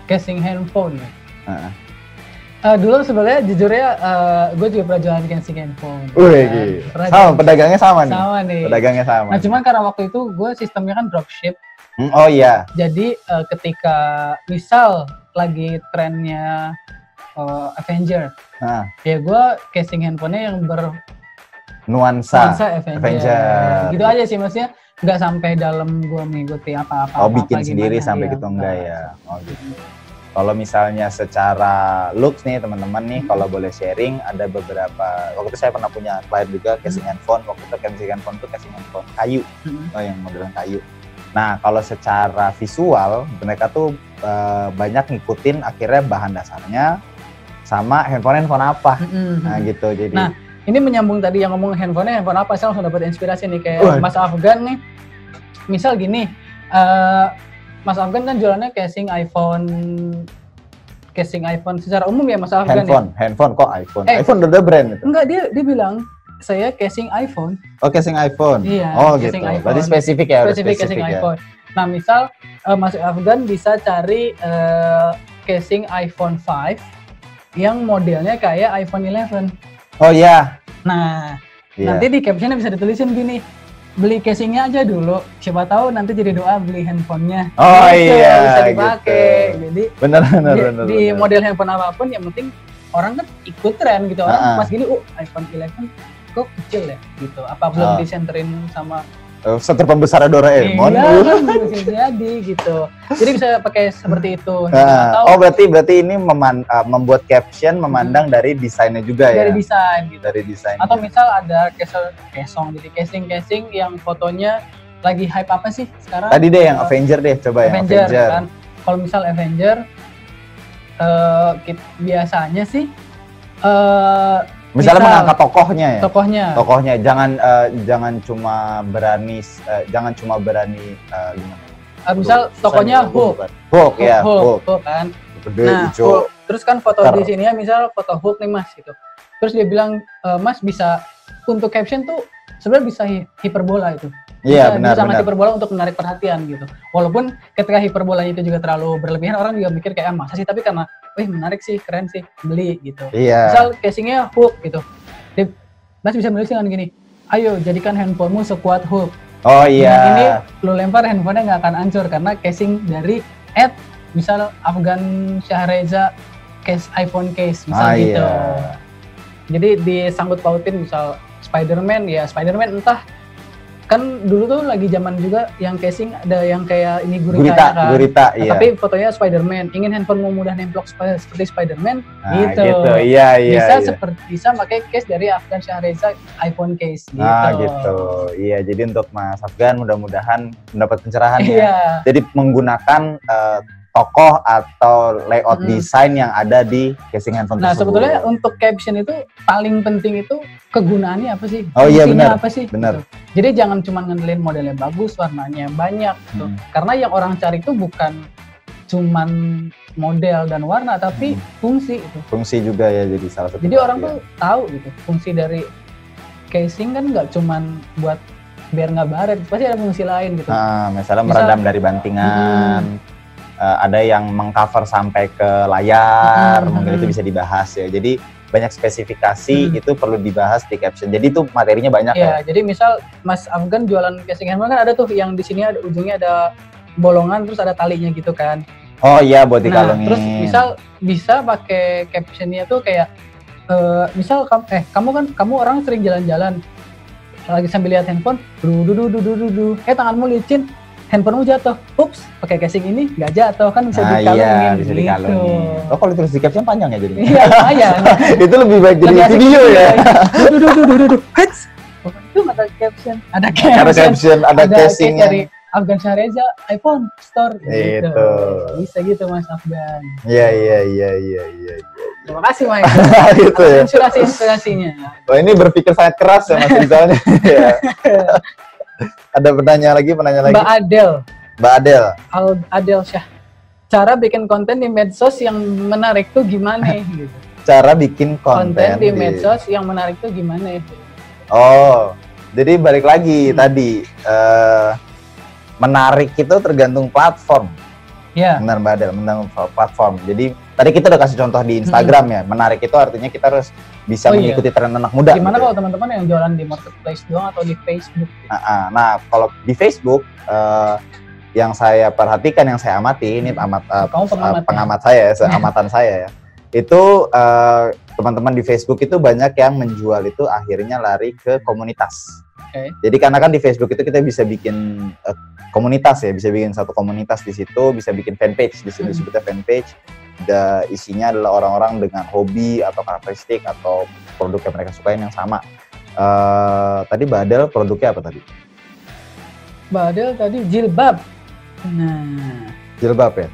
Casing handphone ya? Dulu sebenarnya jujur ya, gue juga pernah jualan casing handphone. Sama, pedagangnya sama nih. Pedagangnya sama. Nah cuman karena waktu itu gue sistemnya kan dropship. Oh iya. Jadi ketika misal lagi trennya Avenger, ya gue casing handphonenya yang nuansa Avenger. Gitu aja sih, maksudnya nggak sampai dalam gue mengikuti apa-apa. Bikin sendiri sampai gitu enggak ya? Gitu. Kalau misalnya secara looks nih teman-teman nih, kalau boleh sharing, ada beberapa. Waktu itu saya pernah punya klien juga casing handphone. Waktu itu casing handphone itu casing handphone kayu, yang modelan kayu. Nah kalau secara visual mereka tuh banyak ngikutin akhirnya bahan dasarnya sama handphone apa. Nah gitu jadi. Nah, ini menyambung tadi yang ngomong handphone apa, saya langsung dapat inspirasi nih kayak Mas Afgan nih. Misal gini, Mas Afgan kan jualannya casing iPhone secara umum ya Mas Afgan. Handphone kok iPhone? iPhone udah brand itu. Enggak, dia bilang saya casing iPhone. Oh, casing iPhone. Iya. Gitu. iPhone. Berarti spesifik ya. Spesifik casing iPhone. Nah, misal Mas Afgan bisa cari casing iPhone 5 yang modelnya kayak iPhone 11. Oh iya. Nah, nanti di captionnya bisa ditulisin gini, beli casingnya aja dulu, siapa tahu nanti jadi doa beli handphonenya. Oh iya, bisa dipakai. Gitu. Jadi benar. Di model handphone apapun, yang penting orang kan ikut tren gitu. Orang pas gini, iPhone 11 kok kecil ya gitu. Apa belum disenterin sama center pembesar Doraemon? Iya kan, bisa jadi gitu. Jadi bisa pakai seperti itu. Berarti ini membuat caption memandang dari desainnya juga ya? Dari desain gitu. Dari desain. Atau misal ada jadi casing yang fotonya lagi hype apa sih sekarang? Tadi deh yang Avenger deh, coba ya. Avenger. Kan? Kalau misal Avenger, biasanya sih misalnya mengangkat tokohnya jangan cuma berani gimana, misal tokohnya Hulk kan. Nah, Hulk. Terus kan foto di sini ya, misal foto Hulk nih Mas gitu. Terus dia bilang, Mas bisa untuk caption tuh sebenarnya bisa hiperbola itu. Iya, benar. Hiperbola untuk menarik perhatian gitu. Walaupun ketika hiperbolanya itu juga terlalu berlebihan, orang juga mikir kayak masa sih, tapi karena menarik sih, keren sih, beli gitu. Iya. Misal casingnya Hulk gitu. Mas bisa menulis dengan gini, ayo jadikan handphonemu sekuat Hulk. Oh iya. Dengan ini lu lempar handphonenya nggak akan hancur karena casing dari misal Afgan Syahriza iPhone case misal gitu. Iya. Jadi disangkut pautin misal Spider-Man entah kan dulu tuh lagi zaman juga yang casing ada yang kayak ini gurita kan. Iya. Tapi fotonya Spider-Man, ingin handphonemu mudah nemplok seperti Spider-Man gitu. Iya. Bisa pakai case dari Afgan Syahriza iPhone case gitu. Gitu. Iya, jadi untuk Mas Afgan mudah-mudahan mendapat pencerahan ya. Jadi menggunakan tokoh atau layout desain yang ada di casing handphone tersebut. Nah, sebetulnya untuk caption itu paling penting itu kegunaannya apa sih? Oh iya, benar. Apa sih? Benar. Gitu. Jadi jangan cuma ngandelin modelnya bagus, warnanya banyak gitu. Karena yang orang cari itu bukan cuman model dan warna, tapi fungsi itu. Fungsi juga ya, jadi salah satu. Jadi orang tuh tahu gitu, fungsi dari casing kan nggak cuman buat biar nggak baret, pasti ada fungsi lain gitu. Misalnya meredam dari bantingan. Ada yang mengcover sampai ke layar, mungkin itu bisa dibahas ya. Jadi banyak spesifikasi itu perlu dibahas di caption. Jadi itu materinya banyak ya. Jadi misal Mas Afgan jualan casing handphone kan ada tuh yang di sini ada ujungnya ada bolongan terus ada talinya gitu kan. Oh iya, buat dikalungin. Terus misal bisa pakai captionnya tuh kayak misal kamu orang sering jalan-jalan lagi sambil lihat handphone, tanganmu licin, handphonemu jatuh, ups, pakai casing ini nggak jatuh kan bisa dikalungin. Iya, bisa dikalungin. Oh, kalau terus di caption panjang ya jadi. Iya, lumayan. Itu lebih baik jadi video ya. Itu ada caption, ada casingnya. Dari Afgan Syareza iPhone Store gitu. Bisa gitu Mas Afgan. Iya. Terima kasih Mas. Gitu ya. Inspirasinya. Wah, ini berpikir sangat keras ya Mas Rizalnya. Ada pertanyaan lagi. Mbak Adel Syah. Cara bikin konten di medsos yang menarik tuh gimana gitu. Cara bikin konten di medsos yang menarik tuh gimana itu? Oh, jadi balik lagi tadi menarik itu tergantung platform. Iya. Benar Mbak Adel, menang platform. Jadi tadi kita udah kasih contoh di Instagram ya. Menarik itu artinya kita harus bisa mengikuti tren anak muda. Gimana gitu kalau teman-teman yang jualan di marketplace doang atau di Facebook? Nah, kalau di Facebook yang saya perhatikan, yang saya amati, ini pengamat saya, amatan saya ya. Itu teman-teman di Facebook itu banyak yang menjual itu akhirnya lari ke komunitas. Jadi karena kan di Facebook itu kita bisa bikin komunitas ya, bisa bikin satu komunitas di situ, bisa bikin fanpage di sini disebutnya fanpage. Isinya adalah orang-orang dengan hobi atau karakteristik atau produk yang mereka sukain yang sama. Tadi Mbak Adel produknya apa tadi? Mbak Adel tadi jilbab. Jilbab ya.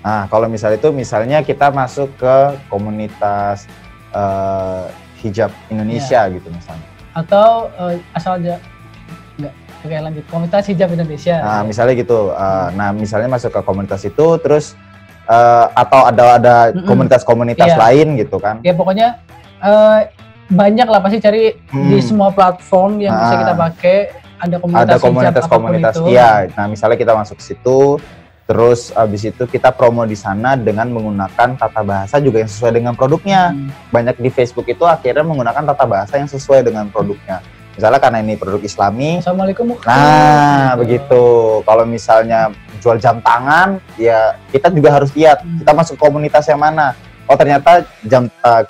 Nah, kalau misalnya kita masuk ke komunitas hijab Indonesia gitu misalnya. Atau lanjut komunitas hijab Indonesia. Nah, misalnya gitu. Nah, misalnya masuk ke komunitas itu, terus atau ada komunitas-komunitas lain gitu kan? Ya pokoknya banyak lah pasti cari di semua platform yang bisa kita pakai. Ada komunitas. Iya. Nah, misalnya kita masuk ke situ, terus abis itu kita promo di sana dengan menggunakan tata bahasa juga yang sesuai dengan produknya. Banyak di Facebook itu akhirnya menggunakan tata bahasa yang sesuai dengan produknya. Misalnya karena ini produk Islami. Assalamualaikum. Nah, begitu. Kalau misalnya jual jam tangan, ya kita juga harus lihat kita masuk komunitas yang mana. Oh, ternyata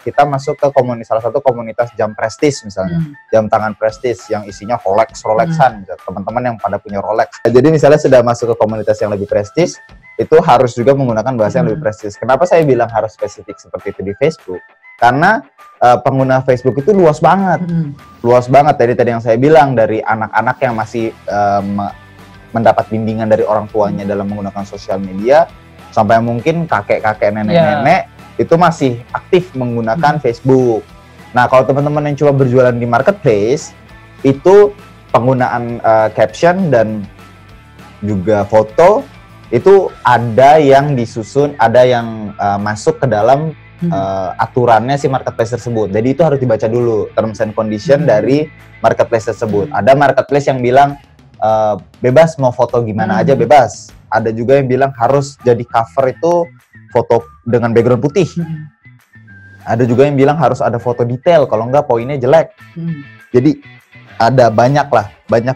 kita masuk ke salah satu komunitas jam prestis misalnya. Jam tangan prestis yang isinya Rolexan. Teman-teman yang pada punya Rolex. Jadi misalnya sudah masuk ke komunitas yang lebih prestis, itu harus juga menggunakan bahasa yang lebih prestis. Kenapa saya bilang harus spesifik seperti itu di Facebook? Karena pengguna Facebook itu luas banget. Luas banget. Tadi yang saya bilang, dari anak-anak yang masih mendapat bimbingan dari orang tuanya dalam menggunakan sosial media, sampai mungkin kakek-kakek, nenek-nenek itu masih aktif menggunakan Facebook. Nah, kalau teman-teman yang coba berjualan di marketplace, itu penggunaan caption dan juga foto itu ada yang disusun, ada yang masuk ke dalam aturannya si marketplace tersebut. Jadi itu harus dibaca dulu terms and condition dari marketplace tersebut. Ada marketplace yang bilang bebas mau foto gimana aja bebas. Ada juga yang bilang harus jadi cover itu foto dengan background putih. Ada juga yang bilang harus ada foto detail, kalau enggak poinnya jelek. Jadi ada banyak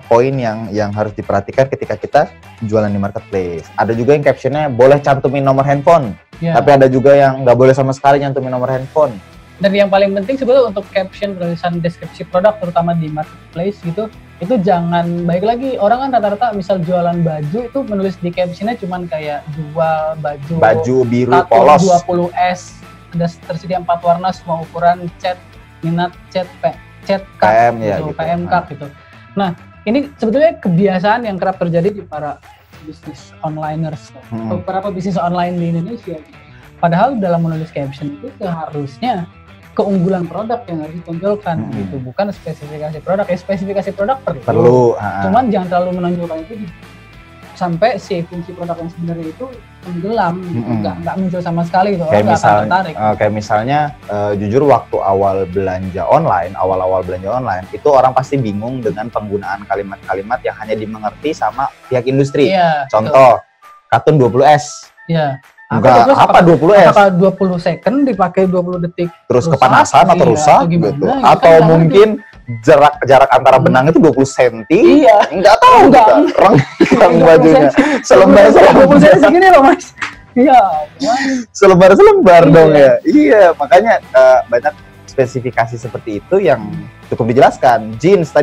poin yang harus diperhatikan ketika kita jualan di marketplace. Ada juga yang captionnya boleh cantumin nomor handphone, tapi ada juga yang nggak boleh sama sekali cantumin nomor handphone. Dan yang paling penting sebetulnya untuk caption tulisan deskripsi produk, terutama di marketplace gitu, itu jangan, baik lagi orang kan rata-rata misal jualan baju itu menulis di captionnya cuman kayak jual baju biru polos 20S, ada tersedia 4 warna semua ukuran, cat minat, cat PM, gitu, PM card gitu. Nah, ini sebetulnya kebiasaan yang kerap terjadi di para bisnis onliners atau beberapa bisnis online di Indonesia. Padahal dalam menulis caption itu seharusnya keunggulan produk yang harus ditonjolkan gitu, bukan spesifikasi produk. Spesifikasi produk perlu. Cuman jangan terlalu menonjolkan itu sampai si fungsi produk yang sebenarnya itu tenggelam, nggak muncul sama sekali gitu. Orang nggak akan tertarik. Kayak misalnya jujur waktu awal awal belanja online itu orang pasti bingung dengan penggunaan kalimat-kalimat yang hanya dimengerti sama pihak industri. Contoh, Katun 20S. Enggak, apa 20S? Apakah 20 second dipakai 20 detik Terus rusak, kepanasan atau rusak atau gimana, gitu. gitu Atau kan, mungkin jarak antara benang itu 20 cm. Iya. Enggak tahu Enggak. kita. Renggang bajunya. Selembar 20 cm segini loh Mas. Iya. Selembar dong Iya. ya. Iya, makanya banyak spesifikasi seperti itu yang cukup dijelaskan. Jeans,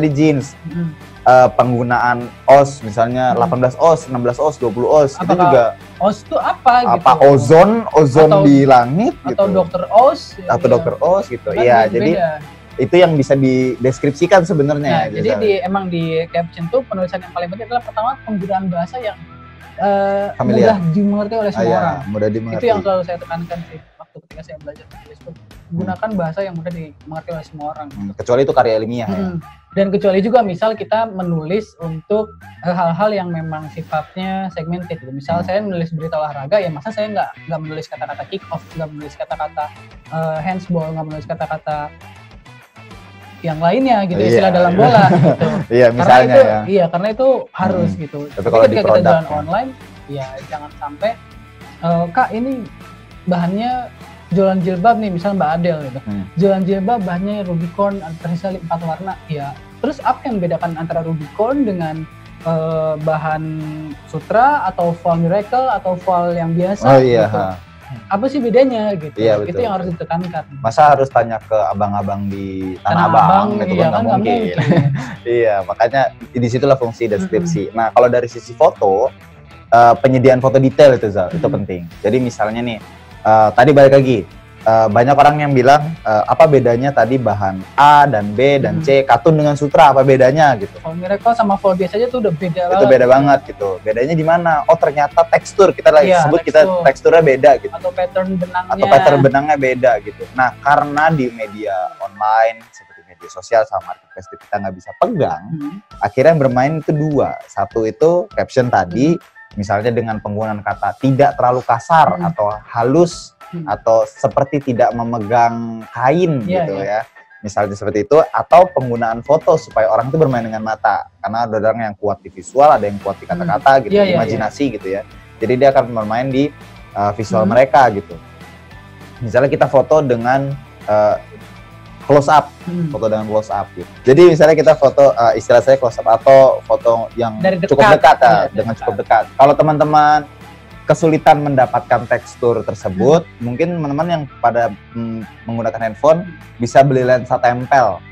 penggunaan OS misalnya 18 OS, 16 OS, 20 OS. Itu juga OS itu apa gitu? apa ozon Atau- di langit Atau gitu. dokter OS Atau iya. dokter OS gitu. Kan Iya, beda. jadi itu yang bisa dideskripsikan sebenarnya. Nah, jadi emang di caption tuh penulisan yang paling penting adalah pertama penggunaan bahasa yang Familiar. mudah dimengerti oleh semua orang. Mudah dimengerti. Itu yang selalu saya tekankan sih waktu ketika saya belajar menulis itu. Gunakan bahasa yang mudah dimengerti oleh semua orang. Kecuali itu karya ilmiah ya. Dan kecuali juga misal kita menulis untuk hal-hal yang memang sifatnya segmented gitu. Misal saya menulis berita olahraga, ya masa saya nggak menulis kata-kata kick off, nggak menulis kata-kata handsball, nggak menulis kata-kata yang lainnya gitu, istilah dalam bola gitu. Iya, misalnya itu, ya. Iya, karena itu harus gitu. Tapi kalau ketika di kita produk, jualan ya. online, ya jangan sampai Kak ini bahannya jualan jilbab nih, misalnya Mbak Adel gitu. Jualan jilbab bahannya Rubicon tersisa 4 warna. Ya, terus apa yang membedakan antara Rubicon dengan bahan sutra atau voile miracle atau voile yang biasa? Oh iya. Gitu. Apa sih bedanya gitu? Iya, betul, itu yang harus ditekankan. Masa harus tanya ke abang-abang di Tanah Abang gitu iya, kan nggak mungkin. Iya, makanya disitulah fungsi deskripsi. Nah, kalau dari sisi foto, penyediaan foto detail itu Zal, itu penting. Jadi misalnya nih, tadi balik lagi, banyak orang yang bilang apa bedanya tadi bahan A dan B dan C, katun dengan sutra apa bedanya gitu. Voile miracle sama voile biasa aja tuh udah beda banget. Itu beda banget gitu. Bedanya di mana? Oh ternyata tekstur kita lagi sebut teksturnya beda gitu. Atau pattern benangnya beda gitu. Nah karena di media online seperti media sosial sama marketplace kita nggak bisa pegang, akhirnya yang bermain itu dua. Satu itu caption tadi, misalnya dengan penggunaan kata tidak terlalu kasar atau halus atau seperti tidak memegang kain gitu ya. Misalnya seperti itu, atau penggunaan foto supaya orang itu bermain dengan mata. Karena ada orang yang kuat di visual, ada yang kuat di kata-kata gitu, imajinasi gitu ya. Jadi dia akan bermain di visual mereka gitu. Misalnya kita foto dengan close up, foto dengan close up gitu. Jadi misalnya kita foto, istilah saya close up atau foto yang cukup dekat, dengan cukup dekat. Kalau teman-teman kesulitan mendapatkan tekstur tersebut, mungkin teman-teman yang pada menggunakan handphone bisa beli lensa tempel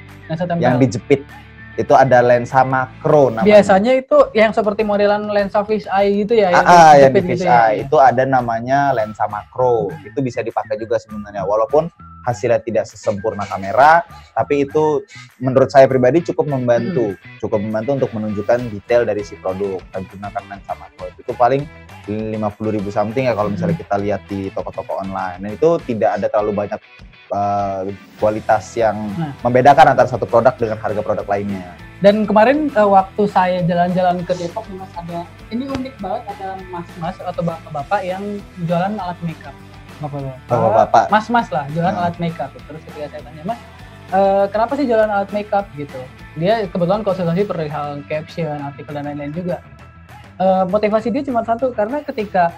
yang dijepit. Itu ada lensa makro namanya. Biasanya itu yang seperti modelan lensa fish eye gitu ya, yang di fish eye itu ada namanya lensa makro. Itu bisa dipakai juga sebenarnya, walaupun hasilnya tidak sesempurna kamera, tapi itu menurut saya pribadi cukup membantu untuk menunjukkan detail dari si produk. Kita gunakan lensa makro itu paling 50.000 something ya kalau misalnya kita lihat di toko-toko online. Dan itu tidak ada terlalu banyak kualitas yang membedakan antara satu produk dengan harga produk lainnya. Dan kemarin waktu saya jalan-jalan ke Depok, Mas, ada ini unik banget, ada mas-mas atau bapak-bapak yang jualan alat makeup. Bapak-bapak, mas-mas lah jualan alat makeup. Terus ketika saya tanya, Mas, kenapa sih jualan alat makeup gitu? Dia kebetulan konsultasi perihal caption, artikel dan lain-lain juga. Motivasi dia cuma satu, karena ketika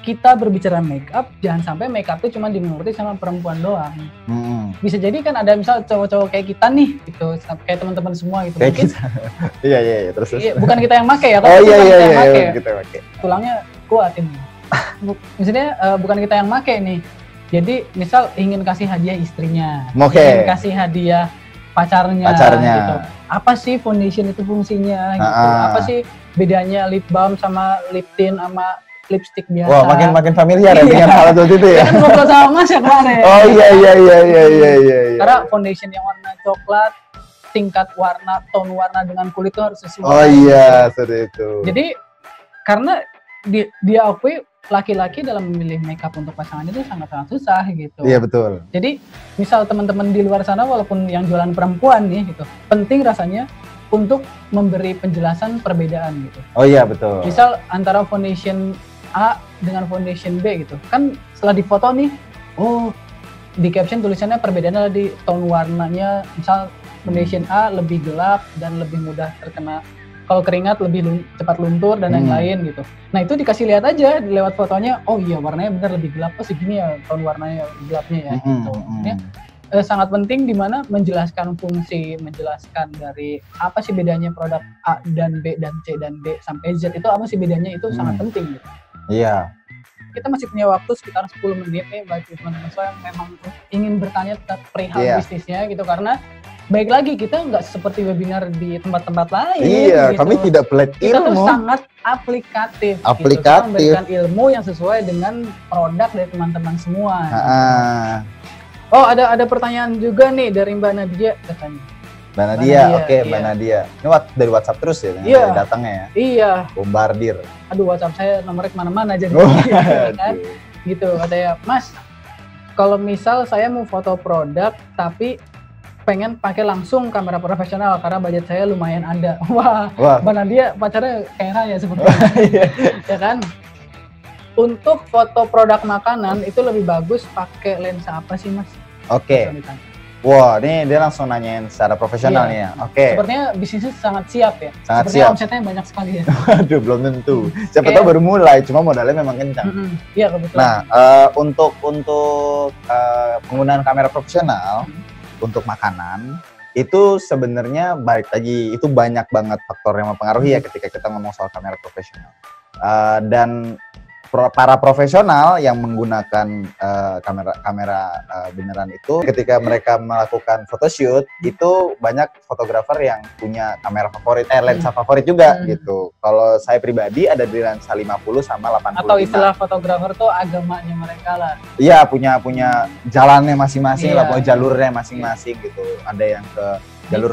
kita berbicara make up, jangan sampai make up itu cuma dimengerti sama perempuan doang. Bisa jadi kan ada misal cowok-cowok kayak kita nih, gitu, kayak teman-teman semua gitu. Kayak mungkin. Iya, terus. Bukan kita yang make ya, kalau iya, kita yang make. Tulangnya kuat ini. Misalnya bukan kita yang make nih. Jadi misal ingin kasih hadiah istrinya, ingin kasih hadiah pacarnya. Gitu. Apa sih foundation itu fungsinya? Gitu. Apa sih bedanya lip balm sama lip tint sama lipstick biasa? Wah, makin familiar ya dengan hal seperti itu ya. Kan ngobrol sama Mas ya kemarin. Oh iya. Karena foundation yang warna coklat, tingkat warna, tone warna dengan kulit itu harus sesuai. Oh iya, seperti itu. Jadi karena dia akui laki-laki dalam memilih makeup untuk pasangan itu sangat-sangat susah gitu. Iya betul. Jadi misal teman-teman di luar sana walaupun yang jualan perempuan nih gitu, penting rasanya untuk memberi penjelasan perbedaan gitu. Oh iya betul. Misal antara foundation A dengan foundation B gitu. Kan setelah difoto nih, oh di caption tulisannya perbedaannya di tone warnanya, misal foundation A lebih gelap dan lebih mudah terkena kalau keringat lebih cepat luntur dan lain-lain gitu. Nah itu dikasih lihat aja lewat fotonya, oh iya warnanya benar lebih gelap, oh segini ya tone warnanya gelapnya ya gitu. Maksudnya sangat penting di mana menjelaskan fungsi, menjelaskan dari apa sih bedanya produk A dan B dan C dan D sampai Z itu apa sih bedanya itu sangat penting gitu. Iya. Kita masih punya waktu sekitar 10 menit nih bagi teman-teman saya yang memang ingin bertanya tentang perihal bisnisnya gitu, karena baik lagi kita nggak seperti webinar di tempat-tempat lain. Iya, gitu. kami tidak pelit ilmu. Kita tuh sangat aplikatif. Gitu. Kita memberikan ilmu yang sesuai dengan produk dari teman-teman semua. Gitu. Oh ada pertanyaan juga nih dari Mbak Nadia katanya. Mbak Nadia, oke, Mbak Nadia. Ini dari WhatsApp terus ya, datangnya ya? Iya. Bombardir. Aduh, WhatsApp saya nomornya kemana-mana jadi. Kan? Gitu, katanya, Mas, kalau misal saya mau foto produk, tapi pengen pakai langsung kamera profesional, karena budget saya lumayan ada. Wah. Mbak Nadia pacarnya kayak raya seperti itu. Ya kan? Untuk foto produk makanan itu lebih bagus pakai lensa apa sih, Mas? Oke. Wah, ini dia langsung nanyain secara profesional nih ya. Oke. Sepertinya bisnisnya sangat siap ya. Sangat sepertinya siap. Omsetnya banyak sekali ya. Aduh, belum tentu. Siapa tahu baru mulai, cuma modalnya memang kencang. Iya, kebetulan. Nah, untuk penggunaan kamera profesional untuk makanan itu sebenarnya balik lagi, itu banyak banget faktor yang mempengaruhi ya ketika kita ngomong soal kamera profesional. Dan para profesional yang menggunakan kamera beneran itu, ketika mereka melakukan photoshoot itu banyak fotografer yang punya kamera favorit, lensa favorit juga gitu. Kalau saya pribadi ada di lensa 50 sama 85. Atau istilah fotografer tuh agamanya mereka lah. Iya, punya jalannya masing-masing lah, jalurnya masing-masing gitu. Ada yang ke jalur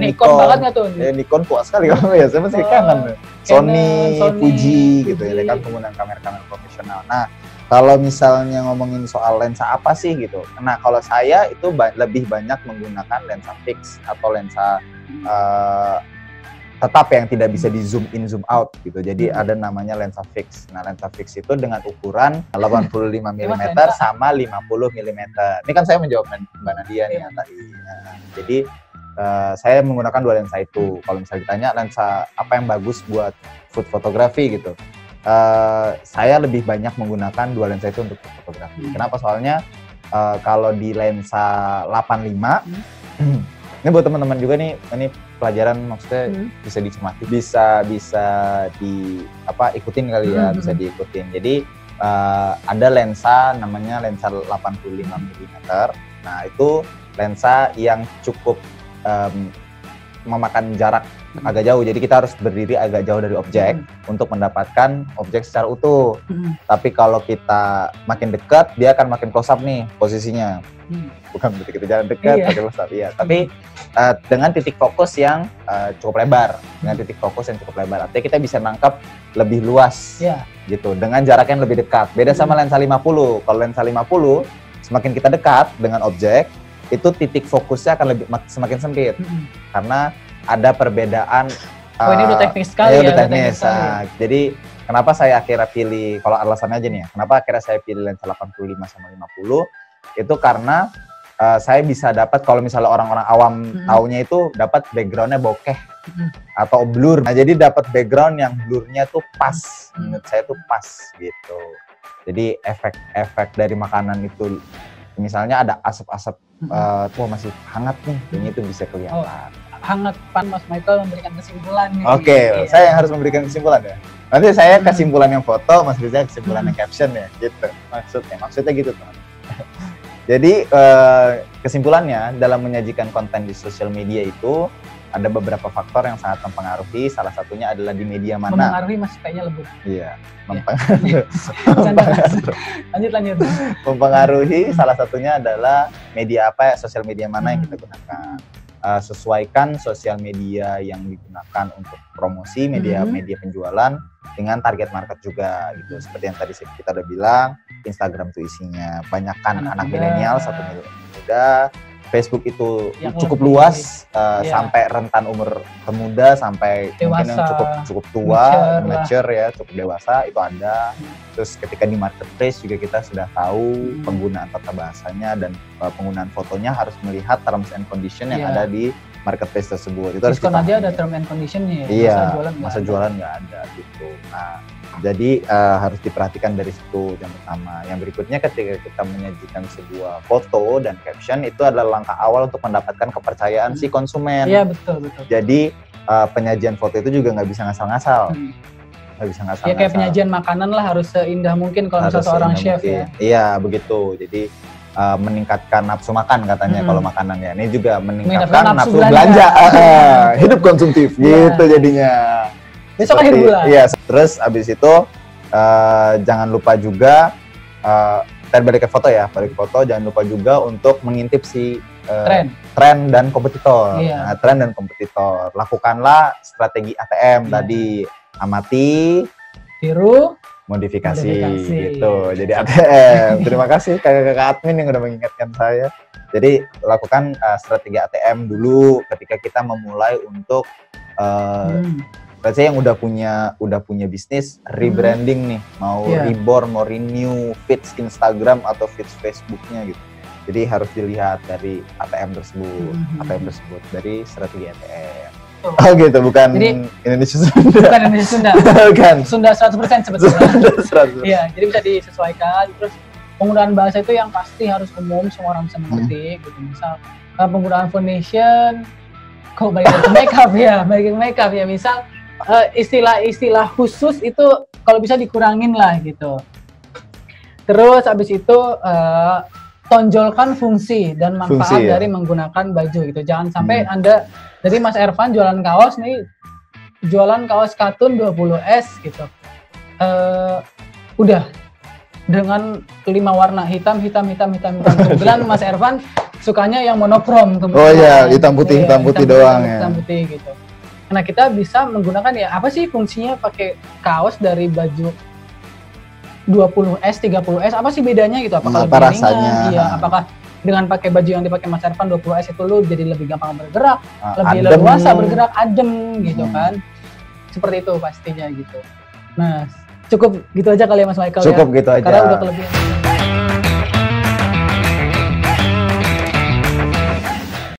Nikon banget nggak tuh? Nikon tua sekali kalau ya, saya masih kangen. Sony, Fuji gitu ya, kan penggunaan kamera-kamera profesional. Nah, kalau misalnya ngomongin soal lensa apa sih gitu, nah kalau saya itu lebih banyak menggunakan lensa fix atau lensa tetap yang tidak bisa di zoom in zoom out gitu. Jadi ada namanya lensa fix. Nah, lensa fix itu dengan ukuran 85 mm sama 50 mm. Ini kan saya menjawab Mbak Nadia nih tadi. Nah, jadi saya menggunakan dua lensa itu. Kalau misalnya ditanya lensa apa yang bagus buat food photography gitu, saya lebih banyak menggunakan dua lensa itu untuk food photography. Kenapa? Soalnya kalau di lensa 85, ini buat teman-teman juga nih, ini pelajaran maksudnya bisa dicermati, bisa ikutin kali ya, bisa diikutin. Jadi ada lensa namanya lensa 85 mm. Nah itu lensa yang cukup memakan jarak agak jauh, jadi kita harus berdiri agak jauh dari objek untuk mendapatkan objek secara utuh. Tapi kalau kita makin dekat, dia akan makin close up nih posisinya. Bukan berarti kita jalan dekat, pakai close up, iya. Tapi dengan titik fokus yang cukup lebar, artinya kita bisa nangkap lebih luas, gitu, dengan jarak yang lebih dekat. Beda sama lensa 50. Kalau lensa 50, semakin kita dekat dengan objek, itu titik fokusnya akan semakin sempit, karena ada perbedaan. Ini udah teknis sekali ya. Udah teknis. Jadi kenapa saya akhirnya pilih, kalau alasannya aja nih ya, kenapa akhirnya saya pilih lensa 85 sama 50, itu karena saya bisa dapat, kalau misalnya orang-orang awam taunya itu dapat backgroundnya bokeh atau blur. Nah, jadi dapat background yang blurnya tuh pas, menurut saya tuh pas gitu. Jadi efek dari makanan itu, misalnya ada asap-asap, masih hangat nih, ini tuh bisa kelihatan. Hangat, Pan Mas Michael memberikan kesimpulan nih. Oke, saya yang harus memberikan kesimpulan ya. Nanti saya kesimpulan yang foto, Mas Riza kesimpulan yang caption ya, gitu. Maksudnya gitu teman. Jadi kesimpulannya dalam menyajikan konten di sosial media itu ada beberapa faktor yang sangat mempengaruhi. Salah satunya adalah di media mana. Mempengaruhi, Mas, kayaknya lembut. Iya, mempengaruhi. Lanjut. Mempengaruhi, salah satunya adalah media apa ya, sosial media mana yang kita gunakan. Sesuaikan sosial media yang digunakan untuk promosi, media penjualan dengan target market juga gitu. Seperti yang tadi kita udah bilang, Instagram tuh isinya banyakkan anak milenial, 1 miliar muda. Facebook itu yang cukup luas, sampai rentan umur termuda sampai dewasa, mungkin yang cukup tua, mature ya, cukup dewasa itu ada. Terus ketika di marketplace juga kita sudah tahu penggunaan tata bahasanya dan penggunaan fotonya harus melihat terms and condition yang ada di marketplace tersebut. Itu harus Diskon aja ada dipahami. term and condition-nya ya. Iya, Masa masa jualan nggak ada gitu. Nah, jadi harus diperhatikan dari situ yang pertama. Yang berikutnya ketika kita menyajikan sebuah foto dan caption, itu adalah langkah awal untuk mendapatkan kepercayaan si konsumen. Iya, betul. Jadi penyajian foto itu juga nggak bisa ngasal-ngasal. Nggak bisa ngasal-ngasal. Ya kayak penyajian makanan lah, harus seindah mungkin kalau misalnya seorang chef ya. Iya, begitu. Jadi meningkatkan nafsu makan katanya kalau makanannya. Ini juga meningkatkan nafsu belanja. Hidup konsumtif gitu jadinya. Besok akhir bulan. Iya, terus abis itu jangan lupa juga balik ke foto ya, jangan lupa juga untuk mengintip si tren dan kompetitor. Iya. Nah, tren dan kompetitor. Lakukanlah strategi ATM tadi, amati, tiru, modifikasi gitu. Jadi ATM. Terima kasih kakak-kakak admin yang udah mengingatkan saya. Jadi lakukan strategi ATM dulu ketika kita memulai untuk let's say yang udah punya bisnis rebranding nih, mau reborn, mau renew feeds Instagram atau feeds Facebooknya gitu. Jadi harus dilihat dari ATM tersebut, dari strategi ATM. Oh gitu, bukan jadi, Indonesia Sunda. Bukan Indonesia Sunda. Bukan. Sunda 100% sebetulnya. Iya, jadi bisa disesuaikan. Terus penggunaan bahasa itu yang pasti harus umum, semua orang bisa mengerti. Gitu. Misal penggunaan foundation, kok balik ke makeup ya. Misal istilah-istilah khusus itu kalau bisa dikurangin lah gitu. Terus abis itu tonjolkan fungsi dan manfaat dari menggunakan baju gitu. Jangan sampai Anda, jadi Mas Ervan jualan kaos nih, jualan kaos katun 20S gitu. Udah dengan 5 warna hitam. Kemudian Mas Ervan sukanya yang monokrom. Oh iya, hitam putih doang ya. Hitam putih gitu. Nah, kita bisa menggunakan ya apa sih fungsinya pakai kaos dari baju 20S, 30S, apa sih bedanya gitu? Apakah apa rasanya? Iya, apakah dengan pakai baju yang dipakai Mas Ervan 20S itu lu jadi lebih gampang bergerak, lebih adem. leluasa bergerak, adem gitu kan? Seperti itu pastinya gitu. Nah, cukup gitu aja kali ya Mas Michael. Cukup gitu aja. Karena udah kelebihan.